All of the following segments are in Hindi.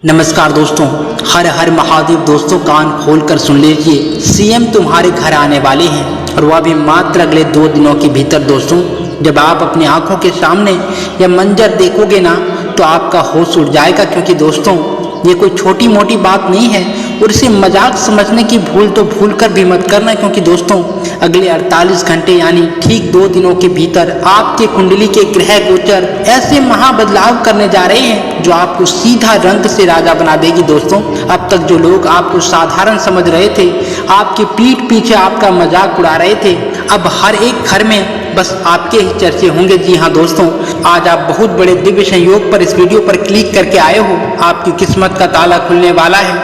नमस्कार दोस्तों, हर हर महादेव। दोस्तों कान खोलकर सुन लीजिए, सीएम तुम्हारे घर आने वाले हैं और वह भी मात्र अगले 2 दिनों के भीतर। दोस्तों जब आप अपनी आंखों के सामने यह मंजर देखोगे ना तो आपका होश उड़ जाएगा, क्योंकि दोस्तों ये कोई छोटी मोटी बात नहीं है और इसे मजाक समझने की भूल तो भूल कर भी मत करना, क्योंकि दोस्तों अगले 48 घंटे यानी ठीक 2 दिनों के भीतर आपके कुंडली के ग्रह गोचर ऐसे महाबदलाव करने जा रहे हैं जो आपको सीधा रंग से राजा बना देगी। दोस्तों अब तक जो लोग आपको साधारण समझ रहे थे, आपकी पीठ पीछे आपका मजाक उड़ा रहे थे, अब हर एक घर में बस आपके ही चर्चे होंगे। जी हाँ दोस्तों, आज आप बहुत बड़े दिव्य संयोग पर इस वीडियो पर क्लिक करके आए हो। आपकी किस्मत का ताला खुलने वाला है।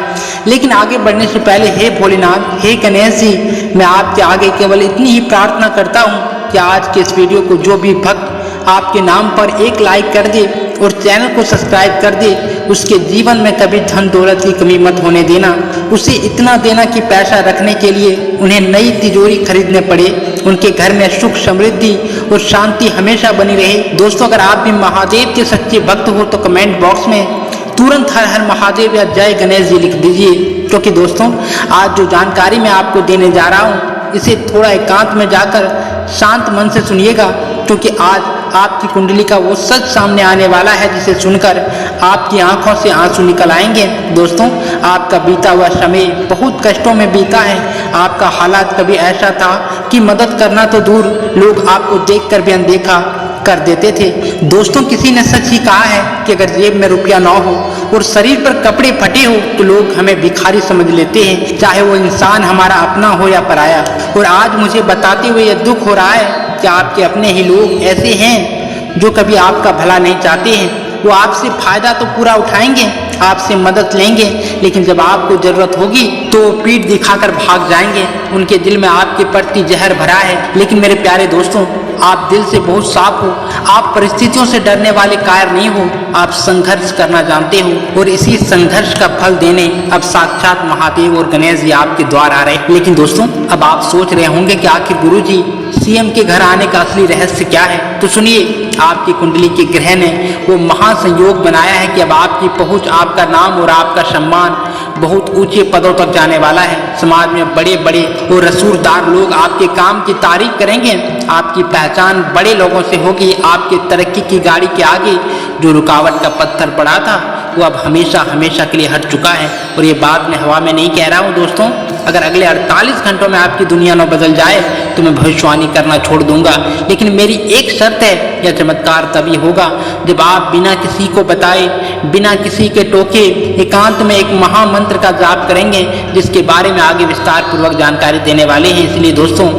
लेकिन आगे बढ़ने से पहले हे भोलेनाथ, हे गणेश जी, मैं आपके आगे केवल इतनी ही प्रार्थना करता हूँ कि आज के इस वीडियो को जो भी भक्त आपके नाम पर एक लाइक कर दे और चैनल को सब्सक्राइब कर दे, उसके जीवन में कभी धन दौलत की कमी मत होने देना। उसे इतना देना कि पैसा रखने के लिए उन्हें नई तिजोरी खरीदने पड़े, उनके घर में सुख समृद्धि और शांति हमेशा बनी रहे। दोस्तों अगर आप भी महादेव के सच्चे भक्त हो तो कमेंट बॉक्स में तुरंत हर हर महादेव या जय गणेश जी लिख दीजिए, क्योंकि दोस्तों आज जो जानकारी मैं आपको देने जा रहा हूँ इसे थोड़ा एकांत में जाकर शांत मन से सुनिएगा, क्योंकि आज आपकी कुंडली का वो सच सामने आने वाला है जिसे सुनकर आपकी आंखों से आंसू निकल आएंगे। दोस्तों आपका बीता हुआ समय बहुत कष्टों में बीता है। आपका हालात कभी ऐसा था कि मदद करना तो दूर, लोग आपको देखकर भी अनदेखा कर देते थे। दोस्तों किसी ने सच ही कहा है कि अगर जेब में रुपया ना हो और शरीर पर कपड़े फटे हो तो लोग हमें भिखारी समझ लेते हैं, चाहे वो इंसान हमारा अपना हो या पराया। और आज मुझे बताते हुए यह दुख हो रहा है कि आपके अपने ही लोग ऐसे हैं जो कभी आपका भला नहीं चाहते हैं। वो आपसे फायदा तो पूरा उठाएंगे, आपसे मदद लेंगे, लेकिन जब आपको जरूरत होगी तो पीठ दिखाकर भाग जाएंगे। उनके दिल में आपके प्रति जहर भरा है। लेकिन मेरे प्यारे दोस्तों, आप दिल से बहुत साफ हो, आप परिस्थितियों से डरने वाले कायर नहीं हो, आप संघर्ष करना जानते हो और इसी संघर्ष का फल देने अब साक्षात महादेव और गणेश जी आपके द्वार आ रहे हैं। लेकिन दोस्तों अब आप सोच रहे होंगे कि आखिर गुरुजी सीएम के घर आने का असली रहस्य क्या है, तो सुनिए। आपकी कुंडली के ग्रह ने वो महासंयोग बनाया है कि अब आपकी पहुंच, आपका नाम और आपका सम्मान बहुत ऊंचे पदों तक जाने वाला है। समाज में बड़े बड़े और रसूखदार लोग आपके काम की तारीफ करेंगे। आपकी पहचान बड़े लोगों से होगी। आपके तरक्की की गाड़ी के आगे जो रुकावट का पत्थर पड़ा था वो अब हमेशा हमेशा के लिए हट चुका है। और ये बात मैं हवा में नहीं कह रहा हूँ दोस्तों। अगर अगले 48 घंटों में आपकी दुनिया न बदल जाए तो मैं भविष्यवाणी करना छोड़ दूंगा। लेकिन मेरी एक शर्त है, यह चमत्कार तभी होगा जब आप बिना किसी को बताए, बिना किसी के टोके, एकांत में एक महामंत्र का जाप करेंगे, जिसके बारे में आगे विस्तार पूर्वक जानकारी देने वाले हैं। इसलिए दोस्तों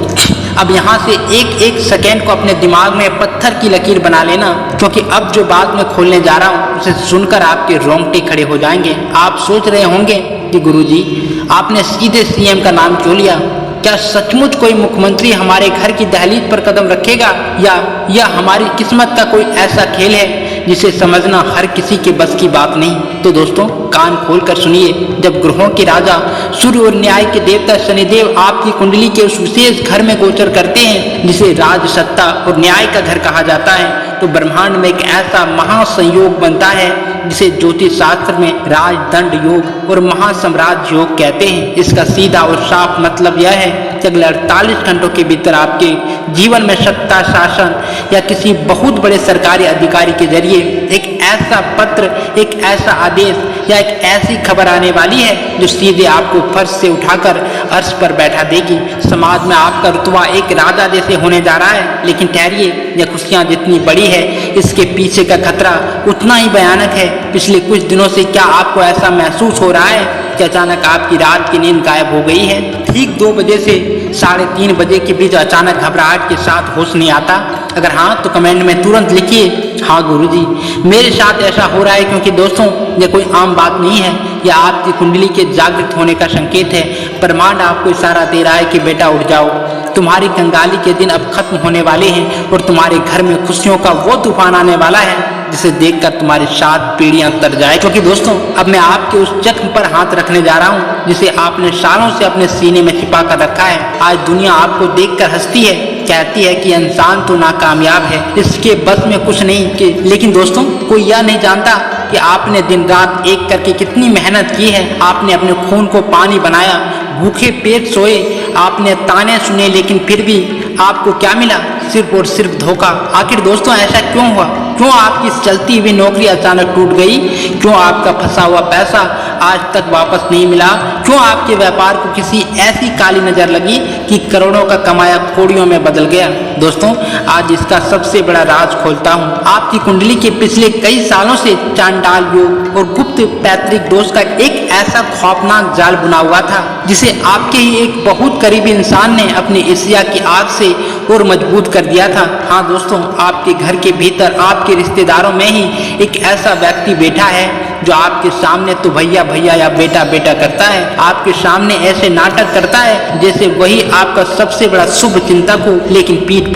अब यहाँ से एक एक सेकेंड को अपने दिमाग में पत्थर की लकीर बना लेना, क्योंकि अब जो बात मैं खोलने जा रहा हूँ उसे सुनकर आपके रोंगटे खड़े हो जाएंगे। आप सोच रहे होंगे कि गुरुजी आपने सीधे सीएम का नाम क्यों लिया? क्या सचमुच कोई मुख्यमंत्री हमारे घर की दहलीज पर कदम रखेगा, या हमारी किस्मत का कोई ऐसा खेल है जिसे समझना हर किसी के बस की बात नहीं? तो दोस्तों कान खोलकर सुनिए। जब ग्रहों के राजा सूर्य और न्याय के देवता शनिदेव आपकी कुंडली के उस विशेष घर में गोचर करते हैं जिसे राज, सत्ता और न्याय का घर कहा जाता है, तो ब्रह्मांड में एक ऐसा महासंयोग बनता है जिसे ज्योतिष शास्त्र में राजदंड योग और महासाम्राज्य योग कहते हैं। इसका सीधा और साफ मतलब यह है कि अगले 48 घंटों के भीतर आपके जीवन में सत्ता, शासन या किसी बहुत बड़े सरकारी अधिकारी के जरिए एक ऐसा पत्र, एक ऐसा आदेश या एक ऐसी खबर आने वाली है जो सीधे आपको फर्श से उठाकर अर्श पर बैठा देगी। समाज में आपका रुतबा एक राजा जैसे होने जा रहा है। लेकिन ठहरिए, यह खुशियाँ जितनी बड़ी है इसके पीछे का खतरा उतना ही भयानक है। पिछले कुछ दिनों से क्या आपको ऐसा महसूस हो रहा है कि अचानक आपकी रात की नींद गायब हो गई है? ठीक 2 बजे से 3:30 बजे के बीच अचानक घबराहट के साथ होश नहीं आता? अगर हाँ तो कमेंट में तुरंत लिखिए, हाँ गुरुजी मेरे साथ ऐसा हो रहा है। क्योंकि दोस्तों ये कोई आम बात नहीं है, यह आपकी कुंडली के जागृत होने का संकेत है। ब्रह्मांड आपको इशारा दे रहा है कि बेटा उठ जाओ, तुम्हारी कंगाली के दिन अब खत्म होने वाले हैं और तुम्हारे घर में खुशियों का वो तूफान आने वाला है जिसे देखकर तुम्हारी 7 पीढ़ियां तर जाए। क्योंकि दोस्तों अब मैं आपके उस जख्म पर हाथ रखने जा रहा हूं जिसे आपने सालों से अपने सीने में छिपा कर रखा है। आज दुनिया आपको देखकर हंसती है, कहती है कि इंसान तो नाकामयाब है, इसके बस में कुछ नहीं। लेकिन दोस्तों कोई यह नहीं जानता कि आपने दिन रात एक करके कितनी मेहनत की है, आपने अपने खून को पानी बनाया, भूखे पेट सोए, आपने ताने सुने, लेकिन फिर भी आपको क्या मिला? सिर्फ और सिर्फ धोखा। आखिर दोस्तों ऐसा क्यों हुआ? क्यों आपकी चलती हुई नौकरी अचानक टूट गई? क्यों आपका फंसा हुआ पैसा आज तक वापस नहीं मिला? क्यों आपके व्यापार को किसी ऐसी काली नजर लगी कि करोड़ों का कमाया कौड़ियों में बदल गया? दोस्तों आज इसका सबसे बड़ा राज खोलता हूँ। आपकी कुंडली के पिछले कई सालों से चांडाल योग और गुप्त पैतृक दोष का एक ऐसा खौफनाक जाल बुना हुआ था, जिसे आपके ही एक बहुत करीबी इंसान ने अपनी ईर्ष्या की आग से और मजबूत कर दिया था। हाँ दोस्तों, आपके घर के भीतर आपके रिश्तेदारों में ही एक ऐसा व्यक्ति बैठा है जो आपके सामने तो भैया भैया या बेटा बेटा करता है, आपके सामने ऐसे नाटक करता है जैसे वही आपका सबसे बड़ा शुभ चिंतक हो, लेकिन पीठ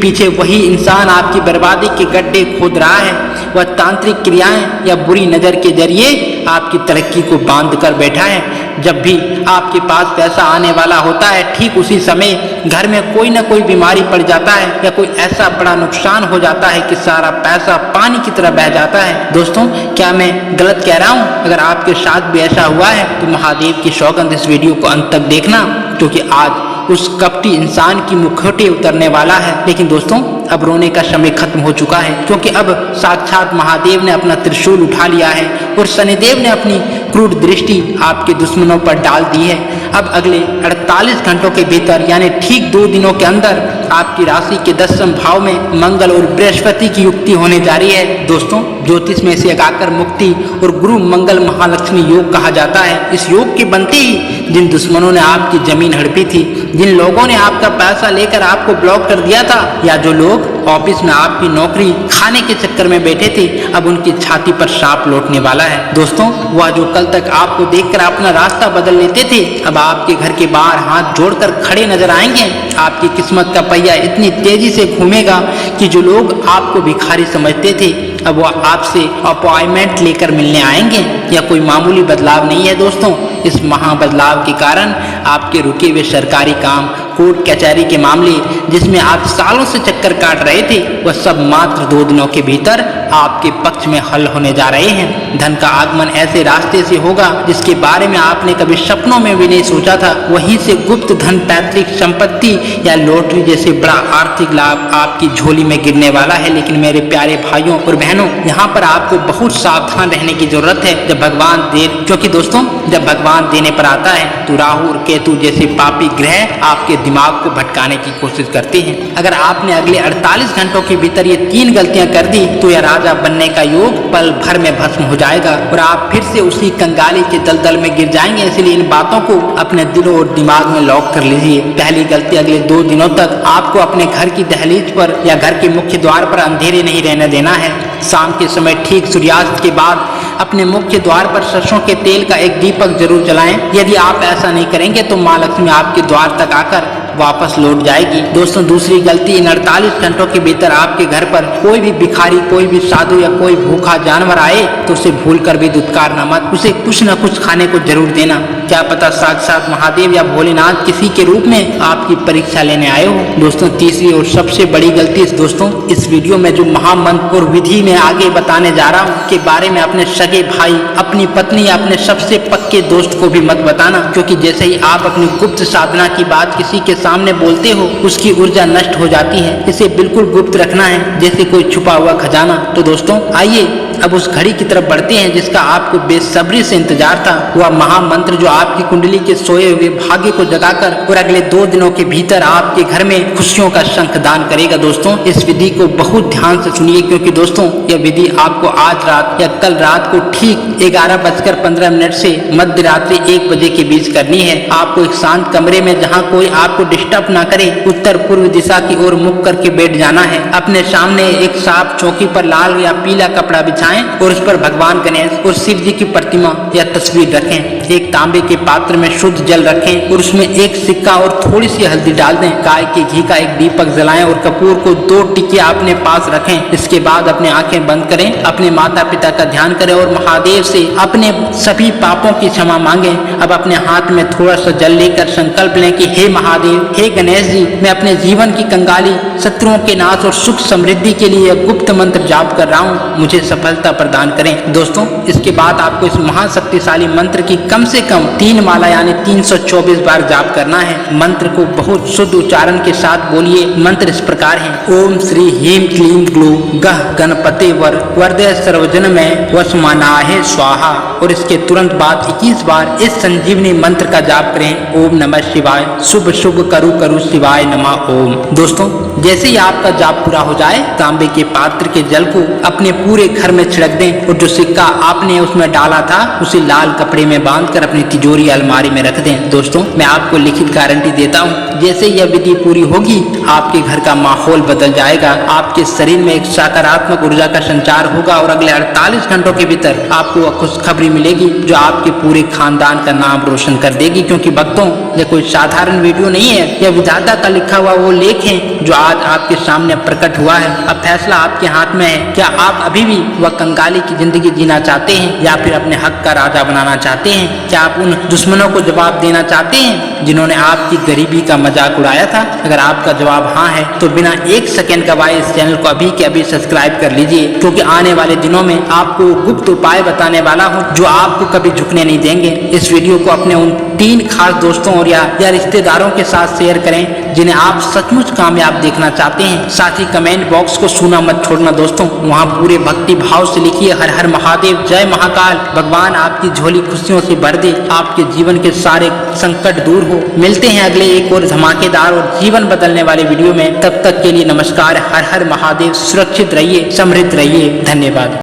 पीछे वही इंसान आपकी बर्बादी के गड्ढे खोद रहा है। वह तांत्रिक क्रियाएं या बुरी नजर के जरिए आपकी तरक्की को बांध कर बैठा है। जब भी आपके पास पैसा आने वाला होता है, ठीक उसी समय घर में कोई ना कोई बीमारी पड़ जाता है या कोई ऐसा बड़ा नुकसान हो जाता है कि सारा पैसा पानी की तरह बह जाता है। दोस्तों क्या मैं गलत कह रहा हूँ? अगर आपके साथ भी ऐसा हुआ है तो महादेव की सौगंध इस वीडियो को अंत तक देखना, क्योंकि आज उस कपटी इंसान की मुखौटे उतरने वाला है। लेकिन दोस्तों अब रोने का समय खत्म हो चुका है, क्योंकि अब साक्षात महादेव ने अपना त्रिशूल उठा लिया है और शनिदेव ने अपनी क्रूर दृष्टि आपके दुश्मनों पर डाल दी है। अब अगले 48 घंटों के भीतर यानी ठीक 2 दिनों के अंदर आपकी राशि के 10वें भाव में मंगल और बृहस्पति की युक्ति होने जा रही है। दोस्तों ज्योतिष में इसे आकर मुक्ति और गुरु मंगल महालक्ष्मी योग कहा जाता है। इस योग के बनते ही जिन दुश्मनों ने आपकी जमीन हड़पी थी, जिन लोगों ने आपका पैसा लेकर आपको ब्लॉक कर दिया था, या जो लोग ऑफिस में आपकी नौकरी खाने के चक्कर में बैठे थे, अब उनकी छाती पर सांप लौटने वाला है। दोस्तों वह जो कल तक आपको देखकर अपना रास्ता बदल लेते थे, अब आपके घर के बाहर हाथ जोड़कर खड़े नजर आएंगे। आपकी किस्मत का पहिया इतनी तेजी से घूमेगा कि जो लोग आपको भिखारी समझते थे, अब वह आपसे अपॉइंटमेंट लेकर मिलने आएंगे। यह कोई मामूली बदलाव नहीं है दोस्तों। इस महा बदलाव के कारण आपके रुके हुए सरकारी काम, कोर्ट कचहरी के मामले जिसमें आप सालों से चक्कर काट रहे थे, वह सब मात्र 2 दिनों के भीतर आपके पक्ष में हल होने जा रहे हैं। धन का आगमन ऐसे रास्ते से होगा जिसके बारे में आपने कभी सपनों में भी नहीं सोचा था। वहीं से गुप्त धन, पैतृक संपत्ति या लॉटरी जैसे बड़ा आर्थिक लाभ आपकी झोली में गिरने वाला है। लेकिन मेरे प्यारे भाइयों और बहनों, यहाँ पर आपको बहुत सावधान रहने की जरूरत है। क्योंकि दोस्तों जब भगवान देने पर आता है तो राहु और केतु जैसे पापी ग्रह आपके दिमाग को भटकाने की कोशिश करते हैं। अगर आपने अगले 48 घंटों के भीतर ये 3 गलतियां कर दी तो यह राजा बनने का योग पल भर में भस्म हो जाएगा और आप फिर से उसी कंगाली के दलदल में गिर जाएंगे। इसलिए इन बातों को अपने दिल और दिमाग में लॉक कर लीजिए। पहली गलती, अगले 2 दिनों तक आपको अपने घर की दहलीज पर या घर के मुख्य द्वार पर अंधेरे नहीं रहने देना है। शाम के समय ठीक सूर्यास्त के बाद अपने मुख्य द्वार पर सरसों के तेल का एक दीपक जरूर जलाएं। यदि आप ऐसा नहीं करेंगे तो माँ लक्ष्मी आपके द्वार तक आकर वापस लौट जाएगी। दोस्तों दूसरी गलती, इन 48 घंटों के भीतर आपके घर पर कोई भी भिखारी, कोई भी साधु या कोई भूखा जानवर आए तो उसे भूलकर भी दुत्कारना मत, उसे कुछ न कुछ खाने को जरूर देना। क्या पता साक्षात महादेव या भोलेनाथ किसी के रूप में आपकी परीक्षा लेने आए हो। दोस्तों तीसरी और सबसे बड़ी गलती, दोस्तों इस वीडियो में जो महामंत्र और विधि में आगे बताने जा रहा हूँ के बारे में अपने सगे भाई, अपनी पत्नी या अपने सबसे पक्के दोस्त को भी मत बताना, क्योंकि जैसे ही आप अपनी गुप्त साधना की बात किसी के सामने बोलते हो उसकी ऊर्जा नष्ट हो जाती है। इसे बिल्कुल गुप्त रखना है जैसे कोई छुपा हुआ खजाना। तो दोस्तों आइए अब उस घड़ी की तरफ बढ़ते हैं जिसका आपको बेसब्री से इंतजार था। वह महामंत्र जो आपकी कुंडली के सोए हुए भाग्य को जगाकर और अगले 2 दिनों के भीतर आपके घर में खुशियों का शंखदान करेगा। दोस्तों इस विधि को बहुत ध्यान से सुनिए, क्योंकि दोस्तों यह विधि आपको आज रात या कल रात को ठीक 11:15 से मध्य रात्रि 1 बजे के बीच करनी है। आपको एक शांत कमरे में जहाँ कोई आपको डिस्टर्ब ना करे उत्तर पूर्व दिशा की ओर मुख करके बैठ जाना है। अपने सामने एक साफ चौकी पर लाल या पीला कपड़ा बिछाएं और उस पर भगवान गणेश और शिव जी की प्रतिमा या तस्वीर रखें। एक तांबे के पात्र में शुद्ध जल रखें और उसमें एक सिक्का और थोड़ी सी हल्दी डाल दें। गाय के घी का एक दीपक जलाएं और कपूर को 2 टिकिया अपने पास रखें। इसके बाद अपने आंखें बंद करें, अपने माता पिता का ध्यान करें और महादेव से अपने सभी पापों की क्षमा मांगें। अब अपने हाथ में थोड़ा सा जल लेकर संकल्प लें कि हे महादेव, हे गणेश जी, मैं अपने जीवन की कंगाली, शत्रुओं के नाश और सुख समृद्धि के लिए गुप्त मंत्र जाप कर रहा हूँ, मुझे सफलता प्रदान करें। दोस्तों, इसके बाद आपको इस महाशक्तिशाली मंत्र की कम से कम 3 माला यानी 324 बार जाप करना है। मंत्र को बहुत शुद्ध उच्चारण के साथ बोलिए। मंत्र इस प्रकार है: ओम श्री ह्रीं क्लीं ग्लूं गह गणपते वर वरदे सर्वजन में वसमानाहे स्वाहा। और इसके तुरंत बाद 21 बार इस संजीवनी मंत्र का जाप करें। ओम नमः शिवाय, शुभ शुभ करु करु शिवाय नमः ओम। दोस्तों, जैसे ही आपका जाप पूरा हो जाए, तांबे के पात्र के जल को अपने पूरे घर में छिड़क दें और जो सिक्का आपने उसमें डाला था उसे लाल कपड़े में बांधकर अपनी तिजोरी अलमारी में रख दें। दोस्तों, मैं आपको लिखित गारंटी देता हूँ, जैसे यह विधि पूरी होगी, आपके घर का माहौल बदल जाएगा, आपके शरीर में एक सकारात्मक ऊर्जा का संचार होगा और अगले 48 घंटों के भीतर आपको खुशखबरी मिलेगी जो आपके पूरे खानदान का नाम रोशन कर देगी। क्योंकि भक्तों, यह कोई साधारण वीडियो नहीं है, यह विधाता का लिखा हुआ वो लेख है जो आज आपके सामने प्रकट हुआ है। अब फैसला आपके हाथ में है। क्या आप अभी भी वह कंगाली की जिंदगी जीना चाहते हैं या फिर अपने हक का राजा बनाना चाहते हैं? क्या आप उन दुश्मनों को जवाब देना चाहते हैं जिन्होंने आपकी गरीबी का मजाक उड़ाया था? अगर आपका जवाब हाँ है तो बिना 1 सेकंड गवाए इस चैनल को अभी के अभी सब्सक्राइब कर लीजिए, क्योंकि आने वाले दिनों में आपको गुप्त उपाय बताने वाला हूँ जो आपको कभी झुकने नहीं देंगे। इस वीडियो को अपने उन 3 खास दोस्तों और या रिश्तेदारों के साथ शेयर करें जिन्हें आप सचमुच कामयाब देखना चाहते हैं। साथ ही कमेंट बॉक्स को छूना मत छोड़ना दोस्तों, वहाँ पूरे भक्ति भाव से लिखिए हर हर महादेव, जय महाकाल। भगवान आपकी झोली खुशियों से भर दे, आपके जीवन के सारे संकट दूर हो। मिलते हैं अगले एक और धमाकेदार और जीवन बदलने वाले वीडियो में। तब तक के लिए नमस्कार, हर हर महादेव। सुरक्षित रहिए, समृद्ध रहिए। धन्यवाद।